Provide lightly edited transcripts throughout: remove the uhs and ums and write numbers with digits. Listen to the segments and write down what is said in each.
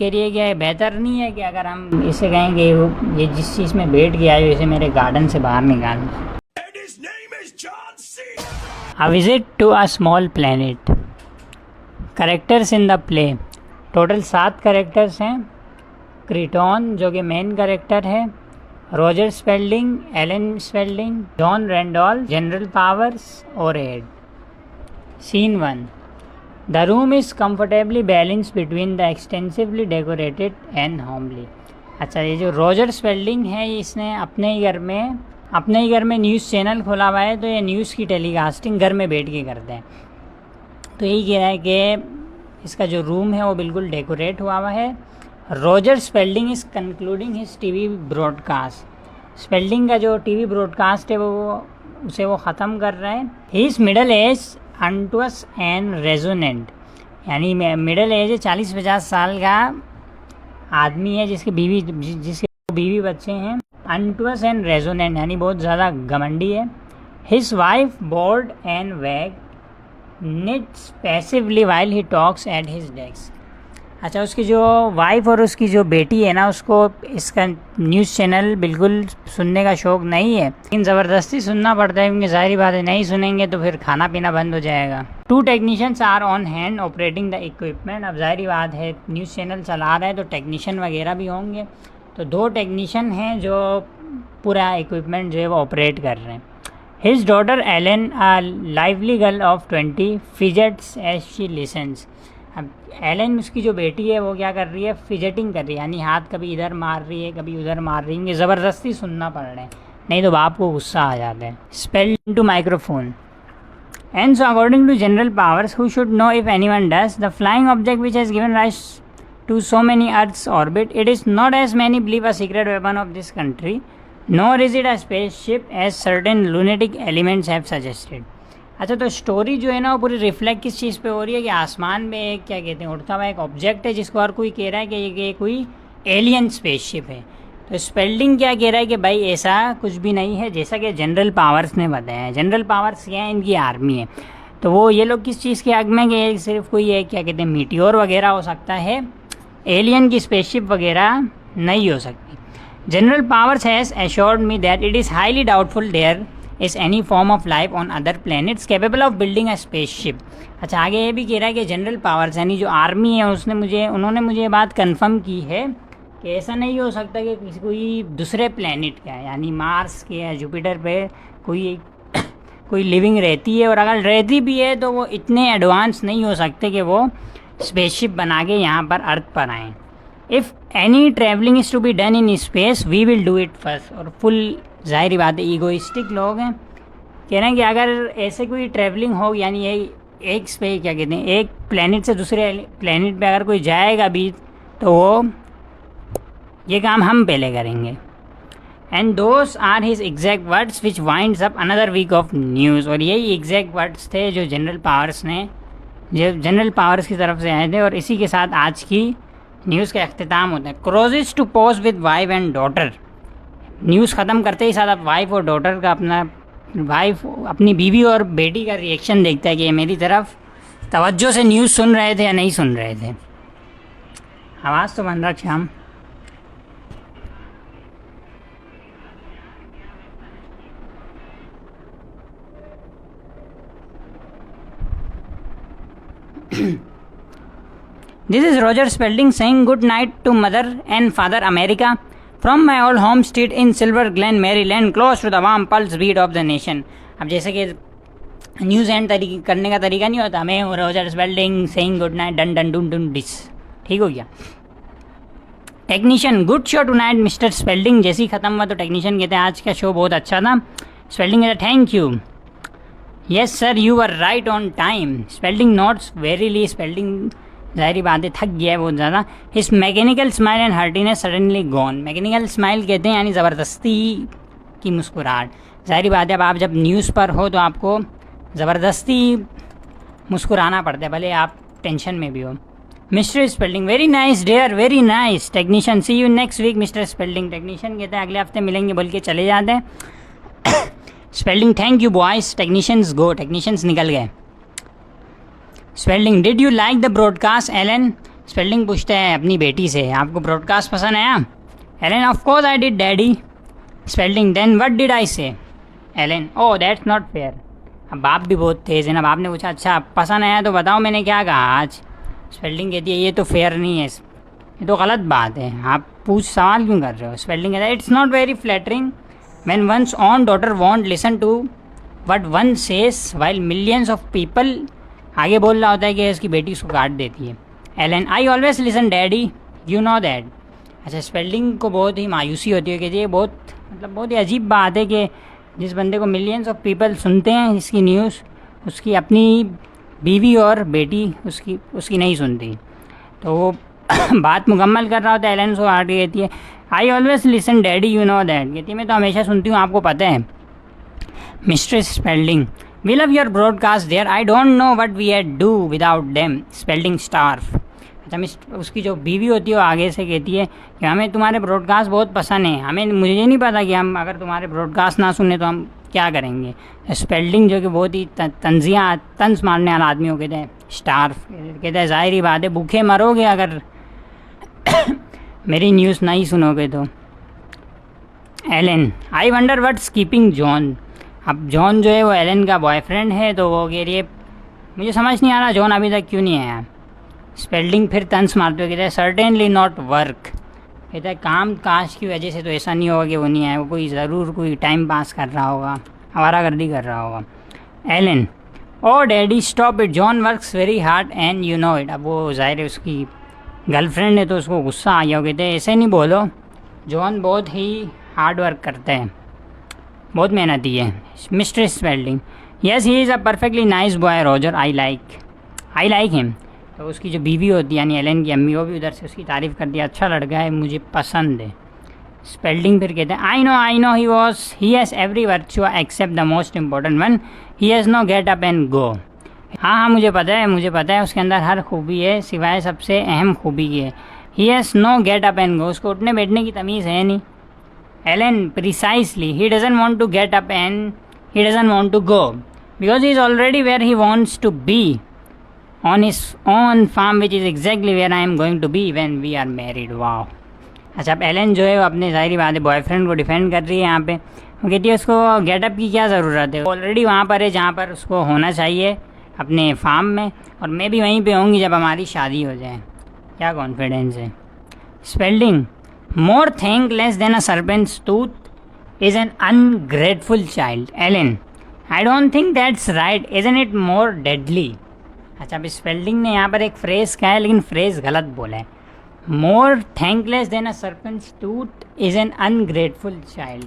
के लिए क्या है, बेहतर नहीं है कि अगर हम इसे कहेंगे ये जिस चीज़ में बैठ गया है इसे मेरे गार्डन से बाहर निकाल। A visit to a small planet. Characters in the play. Total 7 characters हैं। क्रिटॉन जो कि मेन कैरेक्टर है, Roger Spelding, Ellen Spelding, John Randolph, General Powers और aide. Scene 1। The room is comfortably balanced between the extensively decorated and homely. अच्छा, ये जो Roger Spalding है इसने अपने ही घर में न्यूज़ चैनल खोला हुआ है, तो ये न्यूज़ की टेलीकास्टिंग घर में बैठ के करते हैं। तो यही कह रहा है कि इसका जो रूम है वो बिल्कुल डेकोरेट हुआ हुआ है। Roger Spalding is concluding his TV broadcast. Spalding का जो टीवी ब्रॉडकास्ट है उसे वो ख़त्म कर रहा है। He is middle age unctuous and resonant, यानी मिडल एज है, 40-50 साल का आदमी है जिसके बीवी बच्चे हैं। अनटुअस एंड रेजोनेंट यानी बहुत ज़्यादा घमंडी है। हिज वाइफ बोर्ड एंड वैग nits passively while he talks at his desk. अच्छा, उसकी जो वाइफ और उसकी जो बेटी है ना, उसको इसका न्यूज़ चैनल बिल्कुल सुनने का शौक़ नहीं है, लेकिन ज़बरदस्ती सुनना पड़ता है क्योंकि ज़ाहिर बात है नहीं सुनेंगे तो फिर खाना पीना बंद हो जाएगा। 2 technicians are on hand operating the equipment. अब ज़ाहिर बात है न्यूज़ चैनल चला रहा है तो टेक्नीशियन वगैरह भी होंगे, तो 2 टेक्नीशियन हैं जो पूरा इक्विपमेंट जो है वो ऑपरेट कर रहे हैं। His daughter Ellen, a lively girl of 20, fidgets as she listens. अब एलन उसकी जो बेटी है वो क्या कर रही है, फिजेटिंग कर रही है, यानी हाथ कभी इधर मार रही है कभी उधर मार रही है। ज़बरदस्ती सुनना पड़ रहा है, नहीं तो बाप को गुस्सा आ जाता है। Spalding into microphone. And so according to General Powers who should know if anyone does, the flying object which has given rise to so many Earth's orbit, it is not as many believe a secret weapon of this country, nor is it a spaceship as certain lunatic elements have suggested. अच्छा, तो story जो है ना वो पूरी reflect किस चीज़ पे हो रही है कि आसमान में एक क्या कहते हैं उड़ता हुआ एक ऑब्जेक्ट है जिसको हर कोई कह रहा है कि ये कोई एलियन स्पेसशिप है। तो स्पेल्डिंग क्या कह रहा है कि भाई ऐसा कुछ भी नहीं है, जैसा कि जनरल पावर्स ने बताया है। जनरल पावर्स क्या है, इनकी आर्मी है, तो वो ये लोग किस चीज़ के आग में कि सिर्फ कोई एक क्या कहते हैं मीटियोर वगैरह हो सकता है, एलियन की स्पेसशिप वगैरह नहीं हो सकती। General Powers has assured me that it is highly doubtful there is any form of life on other planets capable of building a spaceship. अच्छा, आगे ये भी कह रहा है कि जनरल पावर्स यानी जो आर्मी है उन्होंने मुझे ये बात कंफर्म की है कि ऐसा नहीं हो सकता कि कोई दूसरे प्लैनेट का है, यानी मार्स के या जुपिटर पे कोई लिविंग रहती है, और अगर रहती भी है तो वो इतने एडवांस नहीं हो सकते कि वो स्पेसशिप बना के यहाँ पर अर्थ पर आएँ। If any travelling is to be done in space we will do it first. और फुल ज़ाहिर बात है ईगोइस्टिक लोग हैं, कह रहे हैं कि अगर ऐसे कोई ट्रैवलिंग हो, यानी एक क्या कहते हैं एक प्लेनेट से दूसरे प्लेनेट पे अगर कोई जाएगा भी तो वो ये काम हम पहले करेंगे। And those are his exact words which winds up another week of news. और यही एग्जैक्ट वर्ड्स थे जो जनरल पावर्स की तरफ से आए थे, और इसी के साथ आज की न्यूज़ का अख्तिताम होता है। Crosses to post with wife and daughter. News ख़त्म करते ही साथ आप वाइफ और डॉटर का अपनी बीवी और बेटी का रिएक्शन देखता है कि ये मेरी तरफ तवज्जो से न्यूज़ सुन रहे थे या नहीं सुन रहे थे। आवाज़ तो बंद रख Shyam. This is Roger Spalding saying good night to mother and father America from my old home state in Silver Glen, Maryland, close to the warm pulse beat of the nation. अब जैसे कि न्यूज़ एंड करने का तरीका नहीं होता, मैं हूँ Roger Spalding saying good night डन डन डून डून डिस, ठीक हो गया। Technician good show tonight Mister Spalding. जैसे ही ख़त्म हुआ तो टेक्नीशियन कहते हैं आज का शो बहुत अच्छा था। स्पेल्डिंग कहता thank you, yes sir you were right on time. Spelding notes wearily. Spelding ज़ाहिर बात है थक गया है बहुत ज़्यादा। His mechanical smile and heartiness suddenly gone. Mechanical smile कहते हैं यानी ज़बरदस्ती की मुस्कुराहट। ज़ाहिर बात है अब आप जब न्यूज़ पर हो तो आपको ज़बरदस्ती मुस्कुराना पड़ता है, भले आप टेंशन में भी हो। Mister Spalding very nice dear, very nice. Technician see you next week Mister Spalding. Technician कहते हैं अगले हफ्ते मिलेंगे बोल के चले जाते हैं। Spelding thank you boys. Technicians go. Technicians निकल गए। Spelding did you like the broadcast Ellen. Spelding पूछता है अपनी बेटी से, आपको ब्रॉडकास्ट पसंद आया? Ellen, of course I did daddy. Spelding, then what did I say? Ellen, oh that's not fair. अब बाप भी बहुत तेज़ है ना, बाप ने पूछा अच्छा पसंद आया तो बताओ मैंने क्या कहा आज। स्पेल्डिंग कहती है ये तो फेयर नहीं है, ये तो गलत बात है, आप सवाल क्यों कर रहे हो? स्पेल्डिंग कहता है it's not very flattering when one's own daughter won't listen to what one says while millions of people. आगे बोल रहा होता है कि उसकी बेटी उसको काट देती है। Elon, I always listen daddy, you know that. अच्छा, स्पेल्डिंग को बहुत ही मायूसी होती है कि ये बहुत ही अजीब बात है कि जिस बंदे को मिलियंस ऑफ पीपल सुनते हैं इसकी न्यूज़, उसकी अपनी बीवी और बेटी उसकी नहीं सुनती। तो वो बात मुकम्मल कर रहा होता है, एलन सो आगे कहती है आई always listen daddy, you know that. कहती है मैं तो हमेशा सुनती हूँ, आपको पता है। Mistress Spelding, we love your broadcast there, I don't know what we'd do without them. Spelding starts. अच्छा, उसकी जो बीवी होती है वो आगे से कहती है कि हमें तुम्हारे ब्रॉडकास्ट बहुत पसंद है, मुझे नहीं पता कि हम अगर तुम्हारे ब्रॉडकास्ट ना सुने तो हम क्या करेंगे। स्पेल्डिंग जो कि बहुत ही तंज मारने वाला आदमी हो, कहते हैं स्टार्फ। कहता है ज़ाहिर ही बात है भूखे मरोगे अगर मेरी न्यूज़ नहीं सुनोगे तो। Ellen, I wonder what's keeping John. अब जॉन जो है वो एलन का बॉयफ्रेंड है, तो वो कह रही है मुझे समझ नहीं आ रहा जॉन अभी तक क्यों नहीं आया। स्पेल्डिंग फिर तंज मारते हुए कहता है सर्टेनली नॉट वर्क। कहता है काम काज की वजह से तो ऐसा नहीं होगा कि वो नहीं आया, वो कोई टाइम पास कर रहा होगा, आवारागर्दी कर रहा होगा। Ellen, oh daddy stop it, John works very hard and you know it. अब वो ज़ाहिर है उसकी गर्लफ्रेंड है तो उसको गुस्सा आ गया। कहते हैं ऐसे नहीं बोलो, जॉन बहुत ही हार्ड वर्क करता है, बहुत मेहनती है। Mister Spalding, yes he is a perfectly nice boy Roger, I like him. तो उसकी जो बीवी होती है यानी एलन की अम्मी, वो भी उधर से उसकी तारीफ़ करती है, अच्छा लड़का है, मुझे पसंद है। स्पेल्डिंग फिर कहते हैं I know he has every virtue except the most important one, he has no get up and go. हाँ मुझे पता है उसके अंदर हर खूबी है सिवाय सबसे अहम खूबी की है, he has no get up and go, उसको उठने बैठने की तमीज़ है नहीं। Ellen, precisely he doesn't want to get up and he doesn't want to go because he is already where he wants to be on his own farm which is exactly where I am going to be when we are married। Wow. अच्छा, अब Elon जो है वो अपने ज़ाहिर बात है boyfriend को डिफेंड कर रही है यहाँ पे। वो कहती है उसको गेटअप की क्या ज़रूरत है, ऑलरेडी वहाँ पर है जहाँ पर उसको होना चाहिए अपने फार्म में, और मैं भी वहीं पे होंगी जब हमारी शादी हो जाए। क्या कॉन्फिडेंस है। Spalding, more thankless than a serpent's tooth is an ungrateful child. Ellen, I don't think that's right, isn't it more deadly. अच्छा, अब स्पेल्डिंग ने यहाँ पर एक फ्रेज़ कहा है लेकिन फ्रेज़ गलत बोला है। More thankless than a serpent's tooth is an ungrateful child.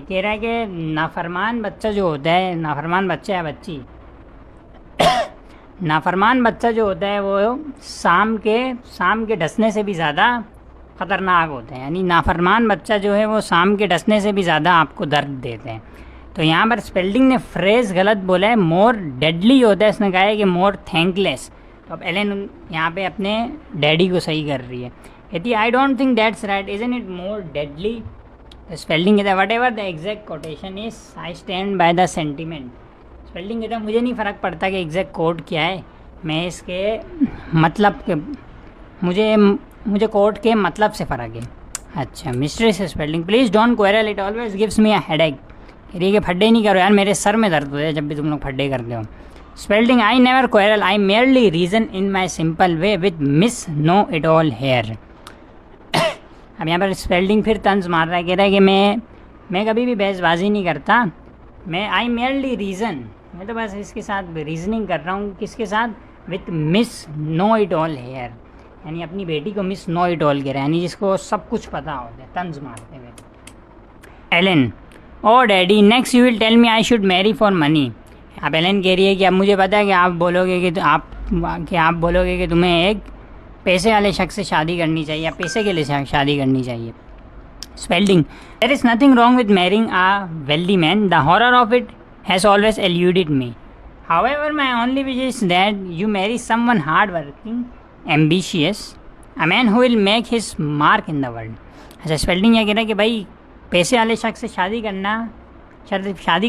कह रहा है कि नाफरमान बच्चा जो होता है, नाफरमान बच्चा या बच्ची नाफरमान बच्चा जो होता है वो शाम के डसने से भी ज़्यादा ख़तरनाक होता है। यानी नाफरमान बच्चा जो है वो शाम के डसने से भी ज़्यादा आपको दर्द देते हैं। तो यहाँ पर स्पेल्डिंग ने फ्रेज़ गलत बोला है, मोर डेडली होता है, इसने कहा है कि मोर थैंकलेस। तो अब एलन यहाँ पे अपने डैडी को सही कर रही है, कहती है आई don't think that's right, isn't it more deadly. तो स्पेल्डिंग कहता है what ever the exact quotation is I stand by the sentiment. Spalding कहता है मुझे नहीं फ़र्क पड़ता कि एग्जैक्ट कोड क्या है, मैं इसके मतलब के मुझे कोड के मतलब से फ़र्क है। अच्छा, mistress Spalding, please don't quarrel, it always gives me a headache. ये कि फड्डे नहीं करो यार, मेरे सर में दर्द होता है जब भी तुम लोग फड्डे करते हो। Spalding, I never quarrel, I merely reason in my simple way with Miss know it all here. अब यहाँ पर स्पेल्डिंग फिर तंज मार रहा है, कह रहा है कि मैं कभी भी बहसबाजी नहीं करता, मैं आई मेयरली रीज़न, मैं तो बस इसके साथ रीजनिंग कर रहा हूँ। किसके साथ? With Miss know it all here, यानी अपनी बेटी को मिस नो इट ऑल कह रहा है, यानी जिसको सब कुछ पता होता है, तंज मारते हुए। Ellen, oh daddy next you will tell me I should marry for money. अब एलन कह रही है कि अब मुझे पता है कि आप बोलोगे कि तुम्हें एक पैसे वाले शख्स से शादी करनी चाहिए या पैसे के लिए शादी करनी चाहिए। Spalding, there is nothing wrong with marrying a wealthy man, the horror of it has always eluded me, however my only wish is that you marry someone hard working ambitious, a man who will make his mark in the world. अच्छा, Spalding यह कह रहा है कि भाई पैसे वाले शख्स से शादी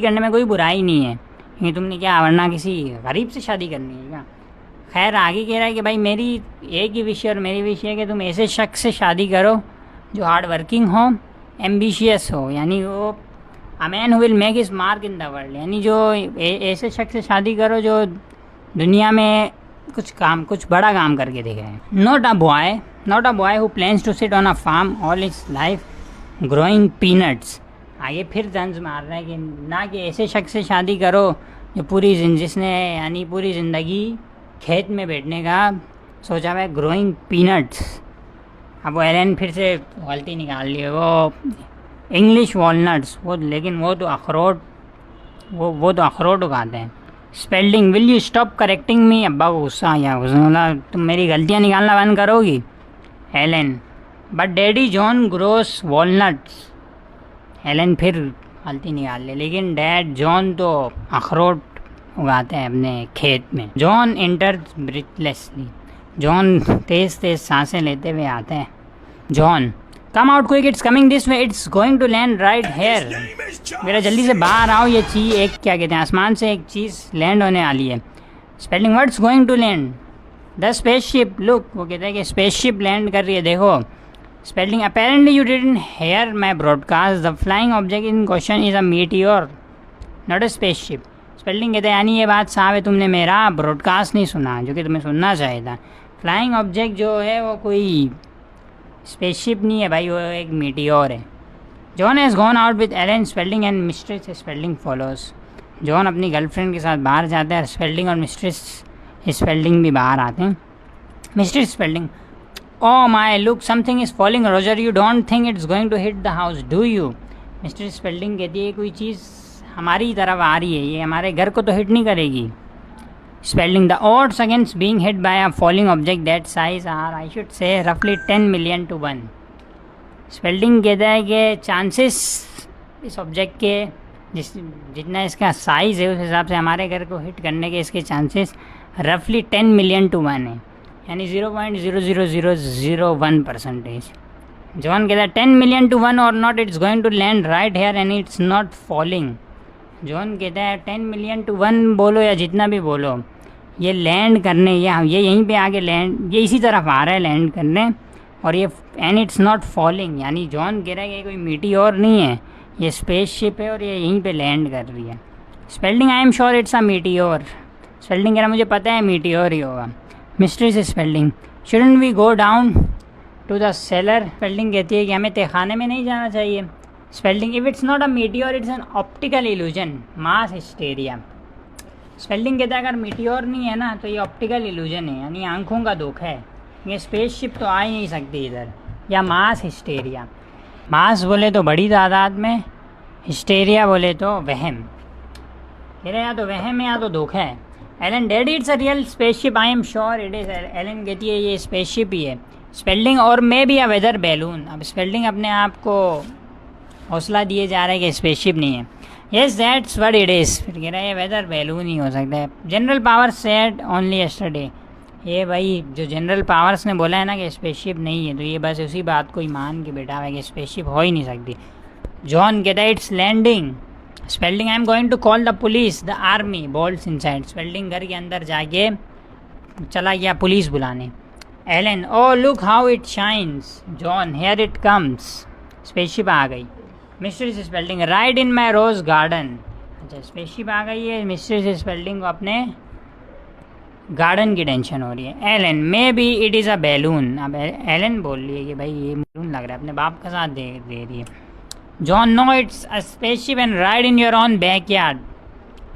करने में कोई बुराई नहीं है, क्योंकि तुमने क्या वरना किसी गरीब से शादी करनी है क्या? खैर आगे कह रहा है कि भाई मेरी एक ही विश और मेरी विश है कि तुम ऐसे शख्स से शादी करो जो हार्ड वर्किंग हो, एम्बिशियस हो, यानी वो अ man who will make his mark in the world, यानी जो ऐसे शख्स से शादी करो जो दुनिया में कुछ बड़ा काम करके दिखाए। Not a boy who plans to sit on a farm all his life growing peanuts. आगे फिर तंज मार रहा है कि ना कि ऐसे शख्स से शादी करो जो जिसने यानी पूरी ज़िंदगी खेत में बैठने का सोचा हुआ है, ग्रोइंग पीनट्स। अब वो एलन फिर से गलती निकाल ली है, वो इंग्लिश वॉलनट्स, वो लेकिन वो तो अखरोट उगाते हैं। Spelling, will you stop correcting me. अब्बा को गुस्सा आ गया, उसने बोला तुम मेरी गलतियाँ निकालना बंद करोगी। Ellen, but daddy John grows walnuts. Ellen फिर गलती निकाल ले, लेकिन डैड जॉन तो अखरोट उगाते हैं अपने खेत में। John enters ब्रीथलेसली। जॉन तेज़ तेज़ सांसें लेते हुए आते हैं। John, come out quick, it's coming this way, it's going to land right here. मेरा जल्दी से बाहर आओ, ये चीज़ एक क्या कहते हैं, आसमान से एक चीज़ लैंड होने वाली है। Spalding, what's going to land. The spaceship, look, वो कहते हैं कि स्पेसशिप लैंड कर रही है, देखो। Spalding, apparently you didn't hear my broadcast, the flying object in question is a meteor not a spaceship. Spalding कहते हैं यानी ये बात साफ है, तुमने मेरा ब्रॉडकास्ट नहीं सुना जो कि तुम्हें सुनना चाहिए था। फ्लाइंग ऑब्जेक्ट जो है वो कोई स्पेसशिप नहीं है भाई, वो एक मीटियोर है। John has gone out with Ellen Spalding and Mistress Spalding follows. John अपनी गर्लफ्रेंड के साथ बाहर जाते हैं, स्पेल्डिंग और मिस्ट्रेस स्पेल्डिंग भी बाहर आते हैं। Mistress Spalding, oh my look, something is falling Roger, you don't think it's going to hit the house do you. Mistress Spalding कहती है कोई चीज़ हमारी तरफ आ रही है, ये हमारे घर को तो हिट नहीं करेगी। Spelling, the odds against being hit by a falling object that size are, I should say, roughly 10 million to 1। Spelling कहता है कि चांसेस इस ऑब्जेक्ट के जितना इसका साइज़ है उस हिसाब से हमारे घर को हिट करने के इसके चांसेस रफली 10 मिलियन टू 1 है, यानी 0.00001%। जॉन कहता है 10 मिलियन टू 1 और not, it's going to land right here and it's not falling. John कहता है 10 मिलियन टू 1 बोलो या जितना भी बोलो, ये लैंड करने या ये यहीं पे आके लैंड, ये इसी तरफ आ रहा है लैंड करने, और ये एंड इट्स नॉट फॉलिंग, यानी जॉन कह रहा है कि कोई मीटियोर नहीं है, ये स्पेसशिप है और ये यहीं पे लैंड कर रही है। Spalding, I am sure it's a meteor. Spalding कह रहा है मुझे पता है मीटियोर ही होगा। Mistress Spalding, shouldn't we go down to the cellar. Spalding कहती है कि हमें तहखाने में नहीं जाना चाहिए। Spalding, if it's not a meteor it's an optical illusion, mass hysteria. Spalding कहता है अगर मीटियोर नहीं है ना तो ये ऑप्टिकल इल्यूजन है, यानी आंखों का धोखा है, ये स्पेसशिप तो आ ही नहीं सकती इधर। या मास हिस्टेरिया, मास बोले तो बड़ी तादाद में, हिस्टेरिया बोले तो वहम। कह रहे या तो वहम है या तो धोखा है। Ellen, daddy it's a real spaceship, I am sure it is. Ellen कहती है ये स्पेसशिप ही है। Spalding, or maybe a weather balloon. अब स्पेल्डिंग अपने आप को हौसला दिए जा रहा है कि स्पेसशिप नहीं है। Yes that's what it is. फिर कह रहा है ये वेदर बैलून ही हो सकता है। General powers said only yesterday. ये भाई जो जनरल पावर्स ने बोला है ना कि स्पेसशिप नहीं है, तो ये बस उसी बात को ही मान के बैठा हुआ है कि स्पेसशिप हो ही नहीं सकती। जॉन कहता है it's landing. Spelding, I am going to call the police, the army bolts inside. Spelding, घर के अंदर जाके चला गया पुलिस बुलाने। Ellen, oh look how it shines. John, here it comes. Spaceship आ गई। Mistress Spelding, ride in my rose garden. अच्छा, स्पेसशिप आ गई है, मिस्ट्रेस स्पेल्डिंग को अपने गार्डन की टेंशन हो रही है। Ellen, maybe it is a balloon. अब एलन बोल रही है कि भाई ये बैलून लग रहा है, अपने बाप का साथ दे रही है। John, no it's a spaceship and ride in your own backyard.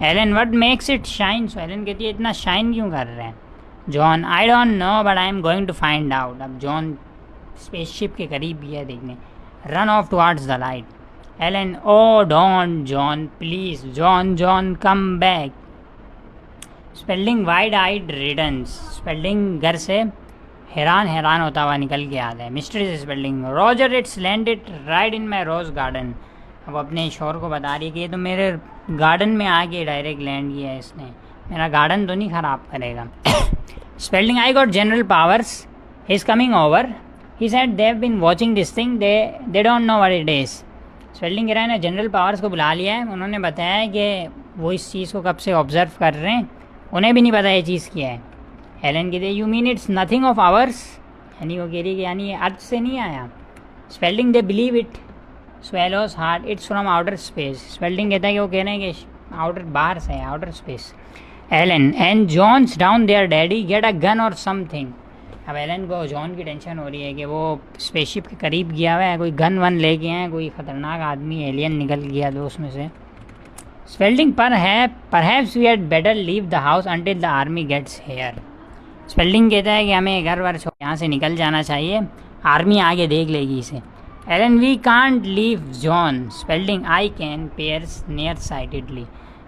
Ellen, what makes it shine. So Ellen कहती है इतना शाइन क्यों कर रहे हैं। John, I don't know but I am going to find out. अब John spaceship के करीब भी है देखने। Run off towards the light. Ellen, oh don't John please. John come back. Spelding, wide eyed riddance. Spelding, घर से हैरान होता हुआ निकल के आता है। Mistress Spalding, Roger it's landed right in my rose garden. अब अपने शोर को बता रही है कि ये तो मेरे गार्डन में आके डायरेक्ट लैंड किया है इसने, मेरा गार्डन तो नहीं ख़राब करेगा। Spalding, I got General Powers, he is coming over, he said they have been watching this thing, they don't know what it is. Spalding कह रहा है ना जनरल पावर्स को बुला लिया है, उन्होंने बताया है कि वो इस चीज़ को कब से ऑब्ज़र्व कर रहे हैं, उन्हें भी नहीं पता ये चीज़ क्या है। एलन कहते you mean it's nothing of hours, यानी वो कह रही है कि यानी ये अर्थ से नहीं आया। Spalding they believe it swallows heart it's from outer space. Spalding कहता है कि वो कह रहे हैं कि आउटर बाहर से है, outer space. Ellen and John's down there daddy get a gun और समथिंग। अब एलन को जॉन की टेंशन हो रही है कि वो स्पेसशिप के करीब गया हुआ है, कोई गन वन लेके आए, कोई ख़तरनाक आदमी एलियन निकल गया तो उसमें से। स्पेल्डिंग पर है perhaps we had better leave the house until the army gets here. Spelding कहता है कि हमें घर वर छोड़ यहाँ से निकल जाना चाहिए, आर्मी आगे देख लेगी इसे। Ellen we can't leave John. Spelding I can pairs near sightedly.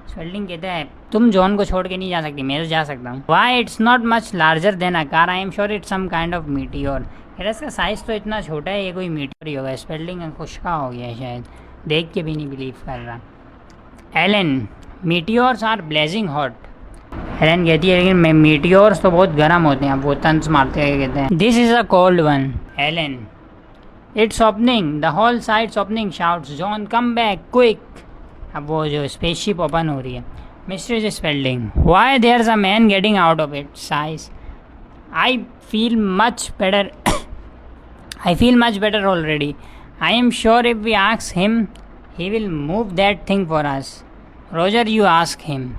Spelding कहता है तुम जॉन को छोड़ के नहीं जा सकती, मैं तो जा सकता हूँ। Why it's not much larger than a car, I am sure it's some kind of meteor. इसका साइज़ तो इतना छोटा है, ये कोई मीटियोर ही होगा। स्पेल्डिंग खुशका हो गया है शायद, देख के भी नहीं बिलीव कर रहा। Ellen meteors are blazing hot. Ellen कहती है लेकिन मीटियोर्स तो बहुत गर्म होते हैं, अब वो तंज मारते हैं कहते हैं this is a cold one. Ellen it's opening the whole side's opening shouts John come back quick. अब वो जो स्पेसशिप ओपन हो रही है। Mister Spelding why there is a man getting out of it size I feel much better I feel much better already I am sure if we ask him he will move that thing for us Roger you ask him.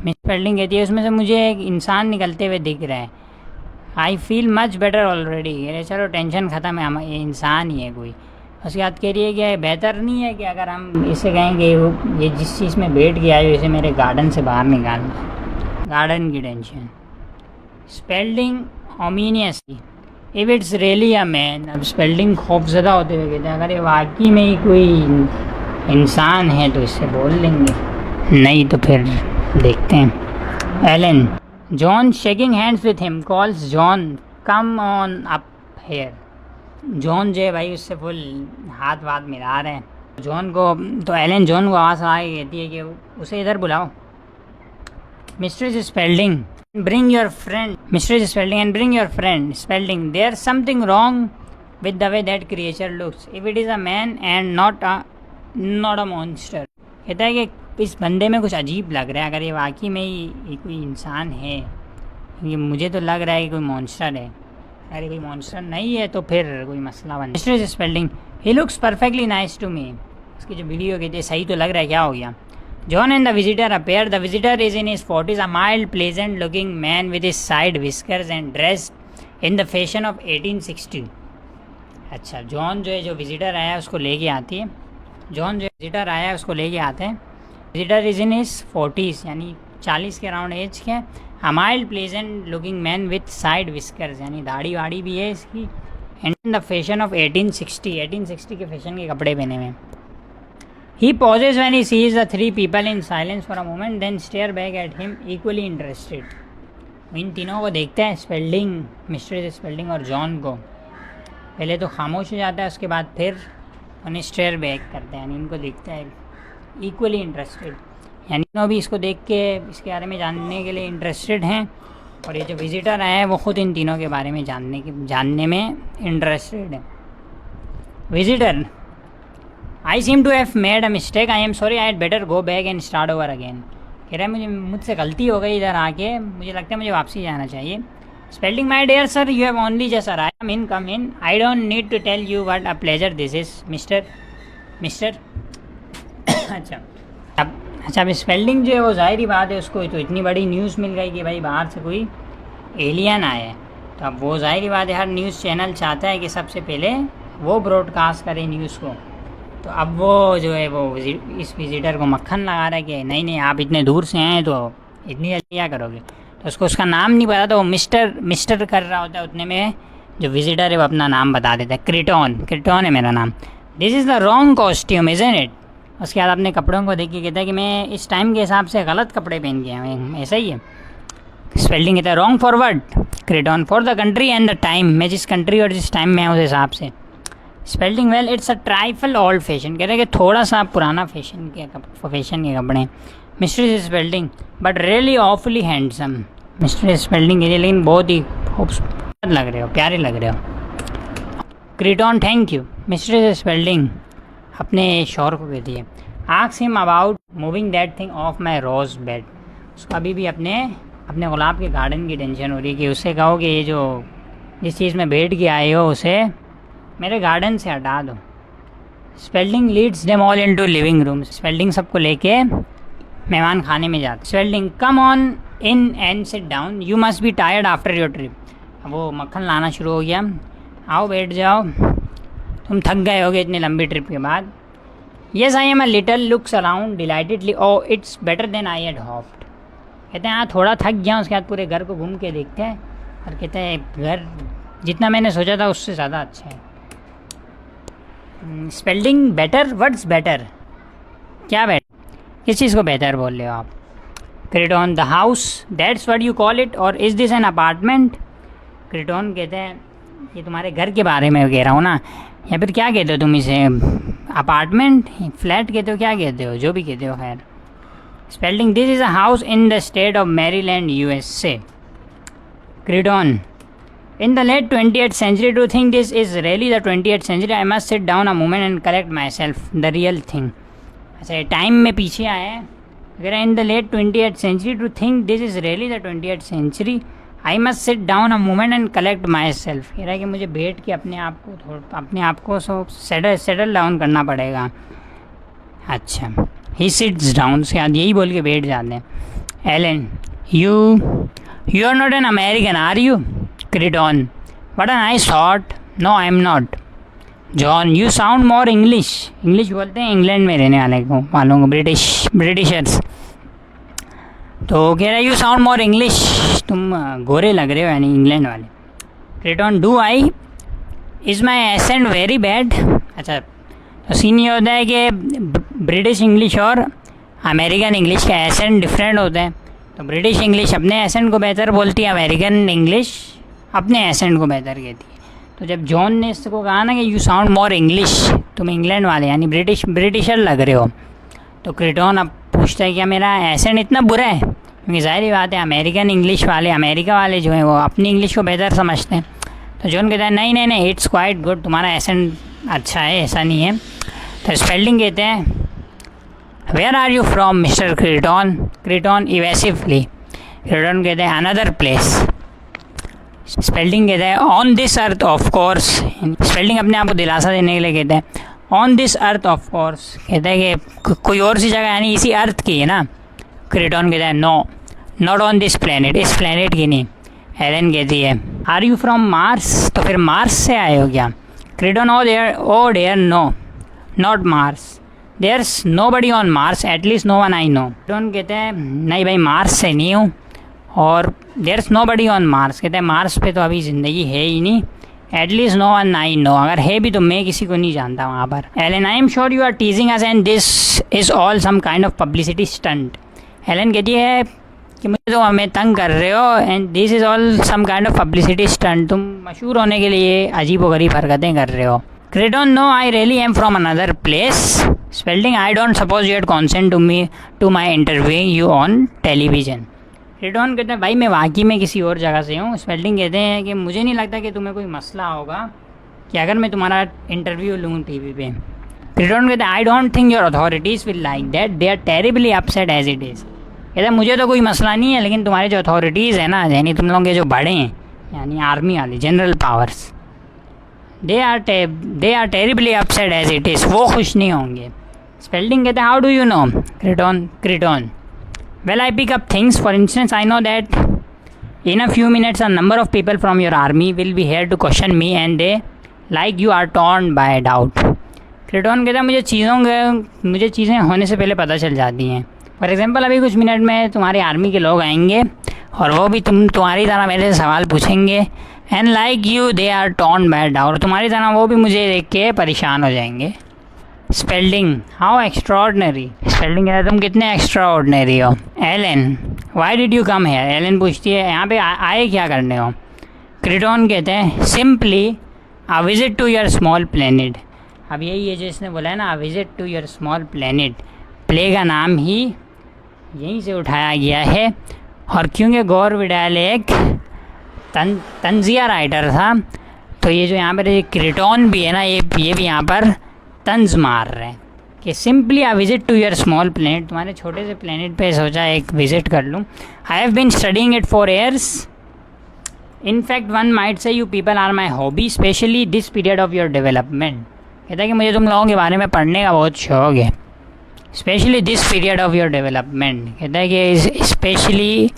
Miss Spalding कहती है उसमें से मुझे एक इंसान निकलते हुए दिख रहा है। आई फील मच बेटर ऑलरेडी, चलो टेंशन ख़त्म है, हम ये इंसान ही है कोई। उसके बाद कह रही है कि बेहतर नहीं है कि अगर हम इसे कहें कि ये जिस चीज़ में बैठ गया है इसे मेरे गार्डन से बाहर निकालना, गार्डन की tension. Spelding ominously if it's really a man. अब स्पेल्डिंग खौफजदा होते हुए कहते हैं अगर ये वाकई में ही कोई इंसान है तो इससे बोल लेंगे, नहीं तो फिर देखते हैं। Ellen John shaking hands with him calls John come on up here. John जो है भाई उससे फुल हाथ वाथ मिला रहे हैं जॉन को, तो एलन जॉन को आवाज़ आ के कहती है कि उसे इधर बुलाओ। Mister Spelding bring your friend. Mister Spelding and bring your friend. Spelding there something wrong with the way that creature looks if it is a man and not a monster. कहता है कि इस बंदे में कुछ अजीब लग रहा है, अगर ये वाकई में ही कोई इंसान है, ये मुझे तो लग रहा है कि कोई मॉन्स्टर है, अरे कोई मॉन्स्टर नहीं है तो फिर कोई मसला बन। Mister Spelding he looks perfectly nice to me. उसकी जो वीडियो कहती है सही तो लग रहा है, क्या हो गया। John and the visitor appear. The visitor is in his 40s, a mild pleasant looking man with his side whiskers and dressed in the fashion of 1860। अच्छा जॉन जो है जो विजिटर आया है उसको लेके आती है, जॉन जो विजिटर आया है उसको लेके आते हैं। Visitor is in his 40s यानी 40 के अराउंड एज के। A mild pleasant looking man with side whiskers यानी दाढ़ी वाड़ी भी है इसकी। And in the fashion of 1860 के फैशन के कपड़े पहने हुए। He pauses when he sees the three people in silence for a moment then stare back at him equally interested. इन तीनों को देखते हैं, स्पेल्डिंग, मिस्टर स्पेल्डिंग और जॉन को। पहले तो खामोश हो जाता है, उसके बाद फिर उन्हें स्टेयर बैक करते हैं यानी इनको देखते हैं इक्वली इंटरेस्टेड, यानी तीनों भी इसको देख के इसके बारे में जानने के लिए इंटरेस्टेड हैं। और ये जो विजिटर आया है वो ख़ुद इन तीनों के बारे में जानने में इंटरेस्टेड है। Visitor I seem to have made a mistake I am sorry I had better go back and start over again. कह रहा है मुझसे गलती हो गई इधर आके, मुझे लगता है मुझे वापसी जाना चाहिए। Spelding my dear sir you have only just arrived, come in I don't need to tell you what a pleasure this is mister अच्छा अब स्पेल्डिंग जो है वो ज़ाहिर बात है उसको तो इतनी बड़ी न्यूज़ मिल गई कि भाई बाहर से कोई एलियन आया है, तो अब वो ज़ाहिर बात है हर न्यूज़ चैनल चाहता है कि सबसे पहले वो ब्रॉडकास्ट करे न्यूज़ को। तो अब वो जो है वो इस विजिटर को मक्खन लगा रहा है कि नहीं आप इतने दूर से आए तो इतनी जल्दी क्या करोगे। तो उसको उसका नाम नहीं पता, तो वो मिस्टर कर रहा होता है। उतने में जो विजिटर है वो अपना नाम बता देता है, क्रिटॉन है मेरा नाम। This is the wrong costume isn't it. उसके बाद अपने कपड़ों को देख के कहता है कि मैं इस टाइम के हिसाब से गलत कपड़े पहन के आया हूँ, ऐसा ही है। स्पेल्डिंग कहता है wrong forward Kreton for the country and the time, मैं जिस कंट्री और जिस टाइम में है उस हिसाब से। Spalding well it's a trifle old fashion, कहते हैं कि थोड़ा सा पुराना फैशन के कपड़े। Mister Spalding but really awfully handsome. Mister Spalding के लिए लेकिन बहुत ही खूबसूरत लग रहे हो, प्यारे लग रहे हो। Kreton thank you. Mister Spelding अपने शौहर को कहती है ask him about moving that thing off my rose bed. उसको अभी भी अपने अपने गुलाब के गार्डन की टेंशन हो रही है कि उससे कहो कि ये जो जिस चीज़ में बैठ के आए हो उसे मेरे गार्डन से हटा दो। Spelding leads them all into living room. Spelding सबको लेके मेहमान खाने में जाते। Spelding come on in and sit down, you must be tired after your trip. अब वो मक्खन लाना शुरू हो गया, आओ बैठ जाओ, तुम थक गए होगे इतनी लंबी ट्रिप के बाद। Yes I am a little, looks around delightedly, oh it's better than I had hoped. कहते हैं हाँ थोड़ा थक गया, उसके बाद पूरे घर को घूम के देखते हैं और कहते हैं घर जितना मैंने सोचा था उससे ज़्यादा अच्छा है। स्पेल्डिंग बेटर, व्हाट्स बेटर, क्या बेटर, किस चीज़ को बेहतर बोल रहे हो आप। Kreton the house, that's what you call it, or is this an apartment. Kreton कहते हैं ये तुम्हारे घर के बारे में कह रहा हूँ ना, या फिर क्या कहते हो तुम इसे, अपार्टमेंट, फ्लैट कहते हो, क्या कहते हो, जो भी कहते हो खैर। Spalding this is a house in the state of Maryland USA। क्रिटॉन in the late 20th century, to think this is really the 20th century, I must sit down a moment and collect myself, the real thing। अच्छा time में पीछे आया है, अगर in the late 20th century, to think this is really the 20th century, I must sit down a moment and collect myself। कह रहा है कि मुझे बैठ के अपने आप को सेटल डाउन करना पड़ेगा। अच्छा ही सिट्स डाउन, उसके बाद यही बोल के बैठ जाते हैं। Ellen you are not an American are you. Criton, what a nice thought. No, I am not. John, you sound more English. English बोलते हैं इंग्लैंड में रहने वालों को, ब्रिटिशर्स। तो कह रहा है यू साउंड मोर इंग्लिश, तुम गोरे लग रहे हो, यानी इंग्लैंड वाले। Kreton do I, is my accent very bad. अच्छा तो सीन ये होता है कि ब्रिटिश इंग्लिश और अमेरिकन इंग्लिश का एसेंट डिफरेंट होता है। तो ब्रिटिश इंग्लिश अपने एसेंट को बेहतर बोलती है, अमेरिकन इंग्लिश अपने एसेंट को बेहतर कहती है। तो जब जॉन ने इसको कहा ना कि यू साउंड मोर इंग्लिश, तुम इंग्लैंड वाले यानी ब्रिटिशर लग रहे हो, तो क्रिटॉन अब पूछता है क्या मेरा एसेंट इतना बुरा है, क्योंकि ज़ाहिर बात है अमेरिकन इंग्लिश वाले, अमेरिका वाले जो हैं वो अपनी इंग्लिश को बेहतर समझते हैं। तो जॉन कहता है नहीं इट्स क्वाइट गुड, तुम्हारा एसेंट अच्छा है, ऐसा नहीं है। तो स्पेल्डिंग कहते हैं where are you from mister Kreton. Kreton evasively, Kreton कहते हैं अनदर प्लेस। स्पेल्डिंग कहता है on this earth of course. Spelding अपने आप को दिलासा देने के लिए कहता है on this earth of course, कहता है कि कोई और सी जगह यानी इसी अर्थ की है ना। क्रिटॉन कहता है no not on this planet, इस प्लेनेट की नहीं। एलन कहती है आर यू फ्रॉम मार्स, तो फिर मार्स से आए हो क्या। Kreton oh dear no not Mars, there's nobody on Mars, at least no one I know. Kreton कहते हैं नहीं भाई मार्स से नहीं हूँ, और there's nobody on Mars, कहते हैं मार्स पे तो अभी ज़िंदगी है ही नहीं, at least no one I know, अगर है भी तो मैं किसी को नहीं जानता वहाँ पर। Ellen I am sure you are teasing us and this is all some kind of publicity stunt. Ellen कहती है कि मुझे तो हमें तंग कर रहे हो, and this is all some kind of publicity stunt, तुम मशहूर होने के लिए अजीब व गरीब हरकतें कर रहे हो। Kreton no I really am from another place. Spelding I don't suppose you had consent to my interviewing you on television. Kreton कहते हैं भाई मैं वाकई में किसी और जगह से हूँ। स्पेल्डिंग कहते हैं कि मुझे नहीं लगता कि तुम्हें कोई मसला होगा कि अगर मैं तुम्हारा इंटरव्यू लूँ टीवी पे। क्रिटॉन कहते हैं I don't think your authorities will like that, they are terribly upset as it is. कहते हैं मुझे तो कोई मसला नहीं है, लेकिन तुम्हारे जो अथॉरिटीज़ है ना, यानी तुम लोग के जो बड़े हैं, यानी आर्मी वाले general Powers, they are terribly upset as it is, वो खुश नहीं होंगे। स्पेल्डिंग कहते हैं how do you know. Kreton well I pick up things, for instance I know that in a few minutes a number of people from your army will be here to question me and they like you are torn by doubt। क्रिटॉन कहता है मुझे चीज़ें होने से पहले पता चल जाती हैं। फॉर एग्जांपल अभी कुछ मिनट में तुम्हारे आर्मी के लोग आएंगे और वो भी तुम्हारी तरह मेरे से सवाल पूछेंगे, and like you they are torn by doubt, तुम्हारी तरह वो भी मुझे देख के परेशान हो जाएंगे। Spalding how extraordinary. स्पेल्डिंग है तुम कितने एक्स्ट्राऑर्डिनरी हो। Ellen why did you come here. Ellen पूछती है यहाँ पे आए क्या करने हो। क्रिटॉन कहते हैं simply a visit to your small planet. अब यही है जो इसने बोला है ना, a visit to your small planet, play का नाम ही यहीं से उठाया गया है। और क्योंकि गौर विडाल एक तंजिया राइटर था, तो ये जो यहाँ पर क्रिटॉन भी है ना, ये भी यहाँ पर तंज मार रहे हैं कि simply a visit to your small planet, तुम्हारे छोटे से प्लेनेट पे सोचा एक विजिट कर लूँ। I have been studying it for years, in fact one might say you people are my hobby specially this period of your development. कहता है कि मुझे तुम लोगों के बारे में पढ़ने का बहुत शौक है, specially this period of your development. कहता है कि स्पेशली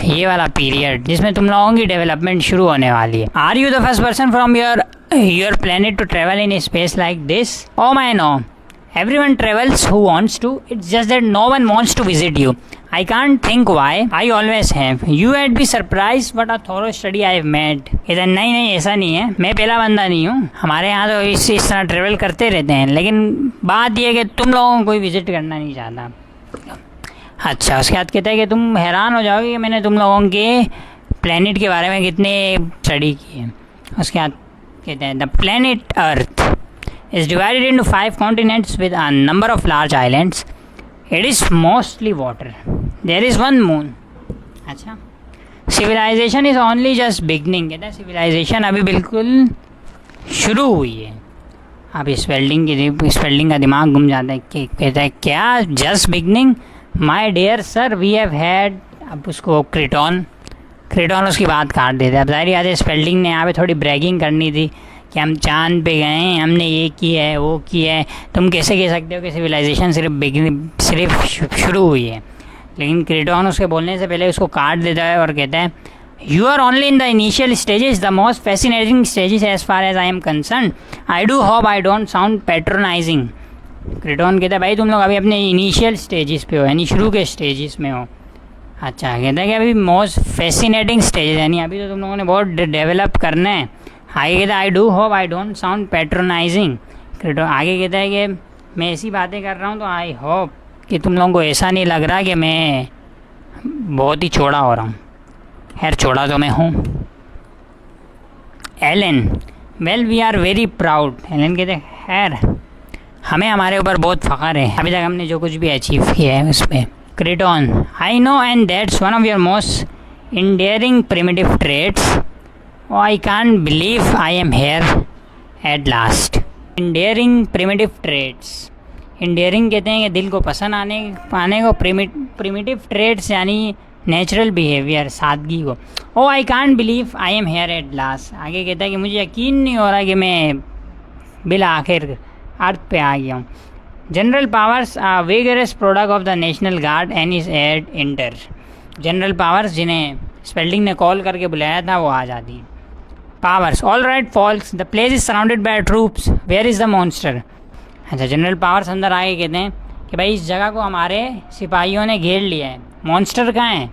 ये वाला पीरियड जिसमें तुम लोगों की डेवलपमेंट शुरू होने वाली है। Are you the first person from your planet to travel in space like this? Oh my no, everyone travels who wants to, it's just that no one wants to visit you. I can't think why, I always have. You had be surprised what a thorough study I have made. कहता नहीं ऐसा नहीं है, मैं पहला बंदा नहीं हूँ, हमारे यहाँ तो इस तरह ट्रेवल करते रहते हैं, लेकिन बात यह है कि तुम लोगों को कोई विजिट करना नहीं चाहता। अच्छा, उसके बाद कहता है कि तुम हैरान हो जाओगे कि मैंने तुम लोगों के प्लेनेट के बारे में कितने स्टडी की है। उसके बाद कहते हैं the planet earth is divided into 5 continents with a number of large islands. It is mostly water. There is one moon. अच्छा, civilization is only just beginning. कहता है civilization अभी बिल्कुल शुरू हुई है। अब स्पेल्डिंग का दिमाग घूम जाता है कि कहता है क्या just beginning? My dear sir, we have had, अब उसको क्रिटॉन उसकी बात काट देते। अब जाहिर बात है स्पेल्डिंग ने यहाँ पे थोड़ी ब्रैगिंग करनी थी कि हम चांद पे गए हैं, हमने ये किया है वो किया है। तुम कैसे कह सकते हो कि सिविलाइजेशन सिर्फ शुरू हुई है? लेकिन क्रिटॉन उसके बोलने से पहले उसको काट देता है और कहता है you are only in the initial stages, the most fascinating stages as far as I am concerned. I do hope I don't sound patronising. Kreton कहता है भाई तुम लोग अभी अपने इनिशियल स्टेजेस पे हो, यानी शुरू के स्टेजेस में हो। अच्छा, कहता है कि अभी मोस्ट फैसिनेटिंग स्टेजेस, यानी अभी तो तुम लोगों ने बहुत डेवलप करना है। आगे कहता है आई do hope I don't sound patronising. आगे कहता है कि मैं ऐसी बातें कर रहा हूँ तो आई होप कि तुम लोगों को ऐसा नहीं लग रहा कि मैं बहुत ही चौड़ा हो रहा हूँ। खैर चौड़ा तो मैं हूँ। Ellen, well we are very proud. Ellen कहते हैं खैर हमें हमारे ऊपर बहुत फ़ख्र है, अभी तक हमने जो कुछ भी अचीव किया है उस पर। Kreton, I know and that's one of your most endearing primitive traits. I can't believe I am here at last. Endearing primitive traits. Endearing कहते हैं कि दिल को पसंद आने को, primitive traits यानी नेचुरल बिहेवियर, सादगी को। Oh, I can't believe I am here at last. आगे कहता है कि मुझे यकीन नहीं हो रहा कि मैं बिल आखिर अर्थ पे आ गया हूँ। General Powers a vigorous product of the national guard and is ed enter. General Powers जिन्हें स्पेल्डिंग ने कॉल करके बुलाया था वो आ जाती है। Powers, all right folks, the place is surrounded by troops, where is the monster. अच्छा, जनरल पावर्स अंदर आके कहते हैं कि भाई इस जगह को हमारे सिपाहियों ने घेर लिया है, मॉन्स्टर कहाँ है?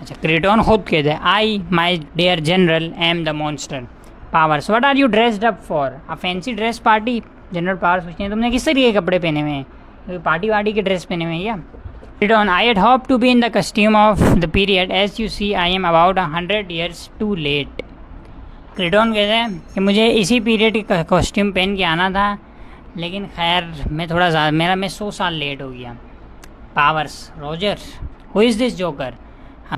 अच्छा, क्रिटॉन खुद कहते हैं I my dear general am the monster. Powers, what are you dressed up for? A fancy dress party. General Powers पूछते हैं तुमने किस तरीके के कपड़े पहने हुए हैं? पार्टी के ड्रेस पहने हुए हैं क्या? Kreton, I had hoped to be in the costume of the period, as you see I am about 100 years too late. Kreton कहते हैं कि मुझे इसी पीरियड का कॉस्ट्यूम पहन के आना था, लेकिन खैर मैं थोड़ा ज़्यादा मैं 100 साल लेट हो गया। Powers, Roger, who is this joker?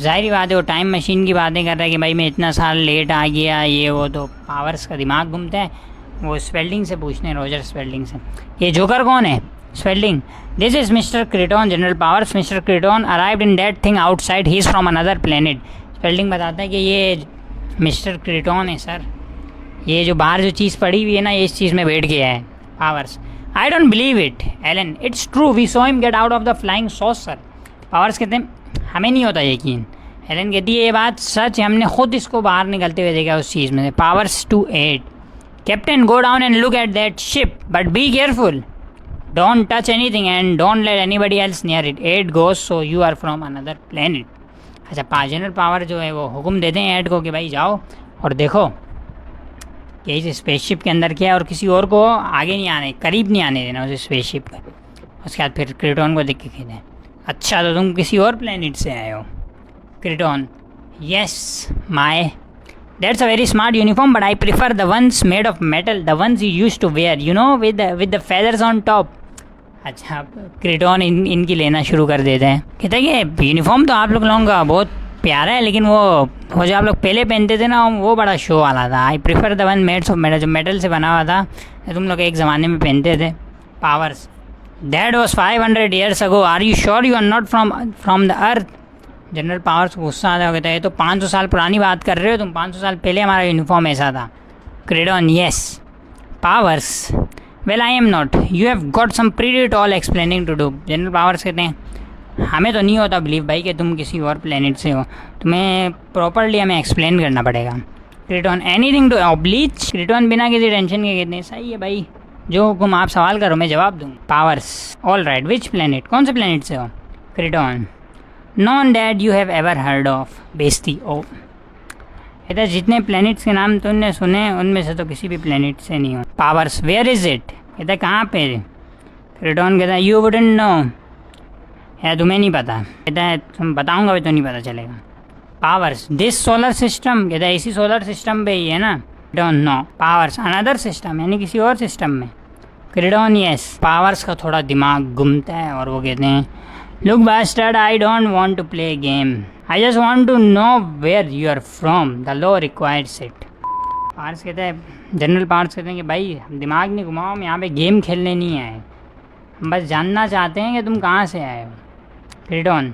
ज़ाहिर बात है वो टाइम मशीन की बातें कर रहा है कि भाई मैं इतना साल लेट आ गया ये वो, तो पावर्स का दिमाग घूमता है, वो स्पेल्डिंग से पूछते हैं, रोजर स्पेल्डिंग से, ये जोकर कौन है? Spelding, this is mister Kreton. General Powers, mister Kreton arrived in that thing outside, he is from another planet. Spelding बताता है कि ये मिस्टर क्रिटॉन है सर, ये जो बाहर जो चीज़ पड़ी हुई है ना, ये इस चीज़ में बैठ गया है। Powers, I don't believe it. Ellen, it's true, we saw him get out of the flying saucer. Powers कहते हैं हमें नहीं होता यकीन। एलन कहती है ये बात सच है, हमने खुद इसको बाहर निकलते हुए देखा उस चीज़ में। Powers to 8, captain go down and look at that ship but be careful, don't touch anything and don't let anybody else near it, 8 goes so you are from another planet. अच्छा, जनरल पावर जो है वो हुक्म देते हैं add को कि भाई जाओ और देखो कि इस स्पेसशिप के अंदर क्या है, और किसी और को आगे नहीं आने, करीब नहीं आने देना उस स्पेसशिप के। उसके बाद फिर क्रिटॉन को देख के कहते हैं अच्छा तो तुम किसी और प्लेनेट से आए हो? Kreton, yes my, that's a very smart uniform but I prefer the ones made of metal, the ones you used to wear, you know, with the feathers on top. अच्छा, क्रिटॉन इनकी लेना शुरू कर देते हैं। कहते हैं कि यूनिफॉर्म तो आप लोगों का बहुत प्यारा है, लेकिन वो जो आप लोग पहले पहनते थे ना वो बड़ा शो वाला था। I prefer the one made of metal, जो मेटल से बना हुआ था तुम लोग एक ज़माने में पहनते थे। Powers, that was 500 years ago. Are you sure you are not from the earth? General Powers को गुस्सा आता है, ये तो 500 साल पुरानी बात कर रहे हो तुम, 500 साल पहले हमारा यूनिफॉर्म ऐसा था. Kreton yes. Powers well I am not, you have got some pretty tall explaining to do. General Powers कहते हैं हमें तो नहीं होता बिलीव भाई कि तुम किसी और प्लेनेट से हो, तुम्हें प्रॉपरली हमें एक्सप्लेन करना पड़ेगा. क्रीटॉन एनीथिंग टू ऑब्लीच. क्रीटॉन बिना किसी टेंशन के कहते हैं सही है भाई, जो हुक्म आप सवाल करो मैं जवाब दूँ. Powers all right. Which planet, कौन से प्लेनेट से हो? Kreton none that you have ever heard of. बेइज्जती. ओ कहता जितने प्लैनेट्स के नाम तुमने सुने उनमें से तो किसी भी प्लैनेट से नहीं हो. Powers where is it. कहता है कहाँ पे? क्रीटॉन कहता है यू वुडंट नो. है तुम्हें नहीं पता. कहता है तुम बताऊंगा भी तो नहीं पता चलेगा. Powers this solar system. कहता है इसी सोलर सिस्टम पे ही है ना. क्रीटॉन नो. पावर्स अनदर सिस्टम, यानी किसी और सिस्टम में. क्रीटॉन यस. पावर्स का थोड़ा दिमाग घूमता है और वो कहते हैं look bastard, I don't want to play game, I just want to know where you are from, the law requires it. Powers कहते हैं, जनरल पावर्स कहते हैं कि भाई दिमाग नहीं घुमाओ, हम यहाँ पे गेम खेलने नहीं आए, हम बस जानना चाहते हैं कि तुम कहाँ से आए हो. Kreton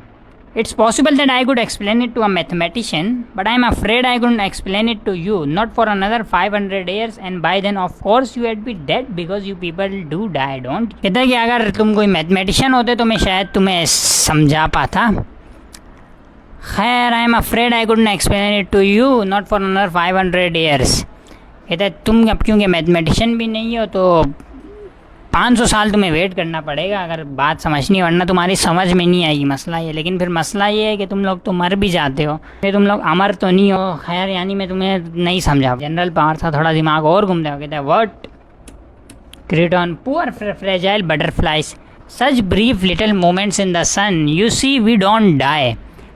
it's possible that I could explain it to a mathematician but I am afraid I couldn't explain it to you not for another 500 years and by then of course you had be dead because you people do die don't. कहता है कि अगर तुम कोई mathematician होते तो मैं शायद तुम्हें समझा पाता. खैर I am afraid I couldn't explain it to you not for another 500 years. कहता है तुम अब क्योंकि मैथमेटिशियन भी नहीं हो तो 500 साल तुम्हें वेट करना पड़ेगा अगर बात समझनी, वरना तुम्हारी समझ में नहीं आएगी. मसला ये, लेकिन फिर मसला ये है कि तुम लोग तो मर भी जाते हो, फिर तुम लोग अमर तो नहीं हो. खैर यानी मैं तुम्हें नहीं समझा. जनरल पावर था थोड़ा दिमाग और घूमता है. कहता है what? Kreton poor fragile butterflies such brief little moments in the sun you see we don't die.